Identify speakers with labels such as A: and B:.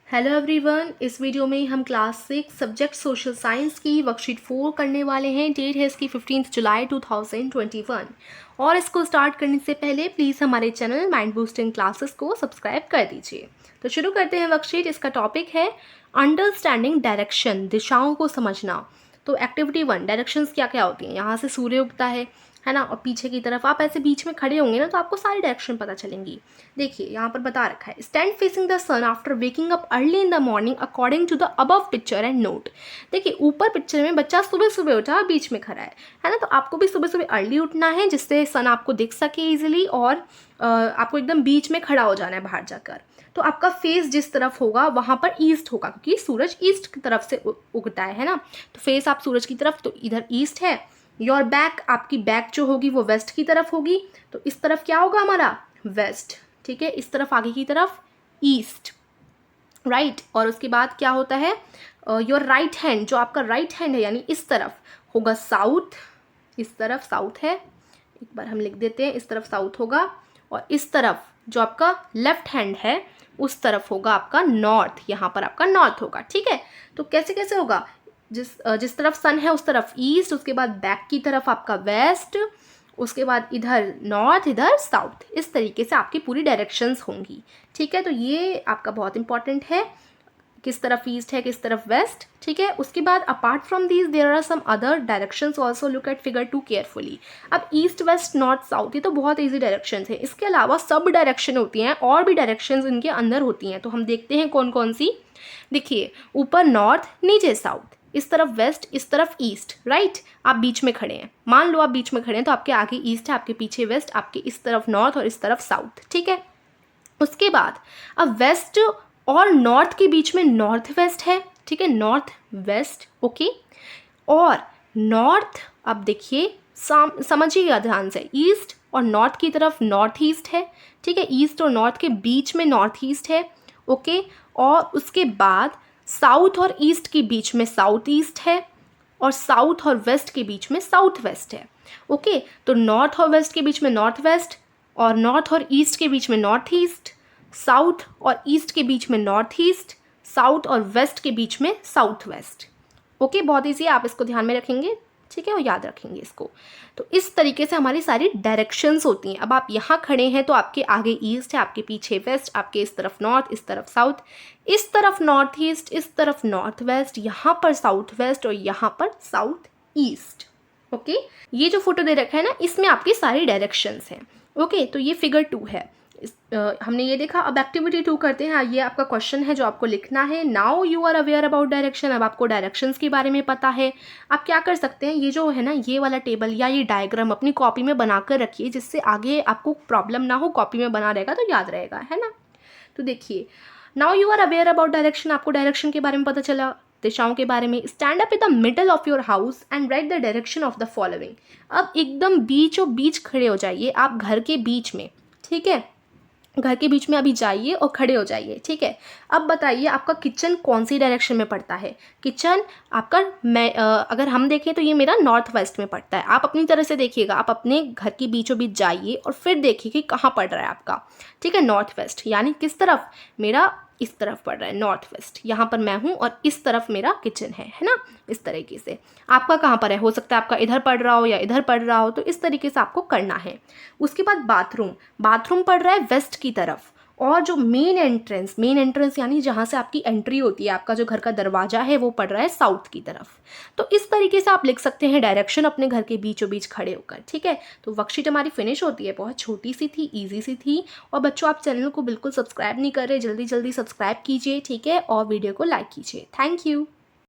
A: Hello everyone, इस video में हम क्लास 6 सब्जेक्ट सोशल साइंस की वर्कशीट 4 करने वाले हैं। डेट है इसकी 15 जुलाई 2021 और इसको स्टार्ट करने से पहले प्लीज़ हमारे चैनल माइंड बूस्टिंग क्लासेस को सब्सक्राइब कर दीजिए। तो शुरू करते हैं वर्कशीट। इसका टॉपिक है अंडरस्टैंडिंग डायरेक्शन, दिशाओं को समझना। तो एक्टिविटी 1, डायरेक्शंस क्या क्या होती हैं। यहाँ से सूर्य उगता है ना, और पीछे की तरफ आप ऐसे बीच में खड़े होंगे ना तो आपको सारी डायरेक्शन पता चलेंगी। देखिए यहाँ पर बता रखा है, stand facing the sun after waking up early in the morning according to the above picture and note. देखिए ऊपर पिक्चर में बच्चा सुबह सुबह उठा और बीच में खड़ा है ना, तो आपको भी सुबह सुबह अर्ली उठना है जिससे सन आपको दिख सके इजिली, और आपको एकदम बीच में खड़ा हो जाना है बाहर जाकर। तो आपका फेस जिस तरफ होगा वहाँ पर ईस्ट होगा, क्योंकि सूरज ईस्ट की तरफ से उगता है ना, तो फेस आप सूरज की तरफ, तो इधर ईस्ट है। योर बैक, आपकी बैक जो होगी वो वेस्ट की तरफ होगी, तो इस तरफ क्या होगा हमारा वेस्ट, ठीक है। इस तरफ आगे की तरफ ईस्ट, राइट। और उसके बाद क्या होता है, योर राइट हैंड, जो आपका राइट हैंड है यानी इस तरफ होगा साउथ, इस तरफ साउथ है, एक बार हम लिख देते हैं, इस तरफ साउथ होगा। और इस तरफ जो आपका लेफ्ट हैंड है उस तरफ होगा आपका नॉर्थ, यहाँ पर आपका नॉर्थ होगा, ठीक है। तो कैसे कैसे होगा, जिस तरफ सन है उस तरफ ईस्ट, उसके बाद बैक की तरफ आपका वेस्ट, उसके बाद इधर नॉर्थ, इधर साउथ, इस तरीके से आपकी पूरी डायरेक्शंस होंगी, ठीक है। तो ये आपका बहुत इंपॉर्टेंट है, किस तरफ ईस्ट है किस तरफ वेस्ट, ठीक है। उसके बाद apart from these there are some other directions also, look at figure 2 carefully. अब ईस्ट वेस्ट नॉर्थ साउथ ये तो बहुत ईजी डायरेक्शंस है, इसके अलावा सब डायरेक्शन होती हैं और भी डायरेक्शंस इनके अंदर होती हैं। तो हम देखते हैं कौन कौन सी। देखिए ऊपर नॉर्थ, नीचे साउथ, इस तरफ वेस्ट, इस तरफ ईस्ट, राइट। आप बीच में खड़े हैं, मान लो आप बीच में खड़े हैं, तो आपके आगे ईस्ट है, आपके पीछे वेस्ट, आपके इस तरफ नॉर्थ और इस तरफ साउथ, ठीक है। उसके बाद अब वेस्ट और नॉर्थ के बीच में नॉर्थ वेस्ट है, ठीक है, नॉर्थ वेस्ट, ओके। और नॉर्थ, अब देखिए समझिएगा ध्यान से, ईस्ट और नॉर्थ की तरफ नॉर्थ ईस्ट है, ठीक है, ईस्ट और नॉर्थ के बीच में नॉर्थ ईस्ट है, ओके। और उसके बाद साउथ और ईस्ट के बीच में साउथ ईस्ट है, और साउथ और वेस्ट के बीच में साउथ वेस्ट है, ओके। तो नॉर्थ और वेस्ट के बीच में नॉर्थ वेस्ट, और नॉर्थ और ईस्ट के बीच में नॉर्थ ईस्ट, साउथ और ईस्ट के बीच में नॉर्थ ईस्ट, साउथ और वेस्ट के बीच में साउथ वेस्ट, ओके। बहुत ईजी है, आप इसको ध्यान में रखेंगे, ठीक है, और याद रखेंगे इसको। तो इस तरीके से हमारी सारी डायरेक्शंस होती हैं। अब आप यहाँ खड़े हैं तो आपके आगे ईस्ट है, आपके पीछे वेस्ट, आपके इस तरफ नॉर्थ, इस तरफ साउथ, इस तरफ नॉर्थ ईस्ट, इस तरफ नॉर्थ वेस्ट, यहाँ पर साउथ वेस्ट और यहाँ पर साउथ ईस्ट, ओके। ये जो फोटो दे रखा है ना, इसमें आपकी सारी डायरेक्शंस हैं, ओके। तो ये फिगर 2 है। हमने ये देखा। अब एक्टिविटी 2 करते हैं। ये आपका क्वेश्चन है जो आपको लिखना है। Now you are aware about direction, अब आपको डायरेक्शंस के बारे में पता है। आप क्या कर सकते हैं, ये जो है ना, ये वाला टेबल या ये डायग्राम अपनी कॉपी में बनाकर रखिए, जिससे आगे आपको प्रॉब्लम ना हो, कॉपी में बना रहेगा तो याद रहेगा, है ना। तो देखिए, now you are aware about direction, आपको डायरेक्शन के बारे में पता चला, दिशाओं के बारे में। Stand up in the middle of your house and write the direction of the following. अब एकदम बीचों बीच खड़े हो जाइए, आप घर के बीच में, ठीक है, घर के बीच में अभी जाइए और खड़े हो जाइए, ठीक है। अब बताइए आपका किचन कौन सी डायरेक्शन में पड़ता है। किचन आपका, अगर हम देखें तो ये मेरा नॉर्थ वेस्ट में पड़ता है। आप अपनी तरह से देखिएगा, आप अपने घर के बीचों बीच जाइए और फिर देखिए कि कहाँ पड़ रहा है आपका, ठीक है, नॉर्थ वेस्ट, यानी किस तरफ, मेरा इस तरफ पड़ रहा है नॉर्थ वेस्ट, यहाँ पर मैं हूँ और इस तरफ मेरा किचन है ना। इस तरीके से आपका कहाँ पर है, हो सकता है आपका इधर पड़ रहा हो या इधर पड़ रहा हो, तो इस तरीके से आपको करना है। उसके बाद बाथरूम, बाथरूम पड़ रहा है वेस्ट की तरफ, और जो मेन एंट्रेंस यानी जहाँ से आपकी एंट्री होती है, आपका जो घर का दरवाजा है, वो पड़ रहा है साउथ की तरफ। तो इस तरीके से आप लिख सकते हैं डायरेक्शन अपने घर के बीचों बीच खड़े होकर, ठीक है। तो वर्कशीट हमारी फिनिश होती है, बहुत छोटी सी थी, ईजी सी थी। और बच्चों, आप चैनल को बिल्कुल सब्सक्राइब नहीं कर रहे, जल्दी जल्दी सब्सक्राइब कीजिए, ठीक है, और वीडियो को लाइक कीजिए। Thank you.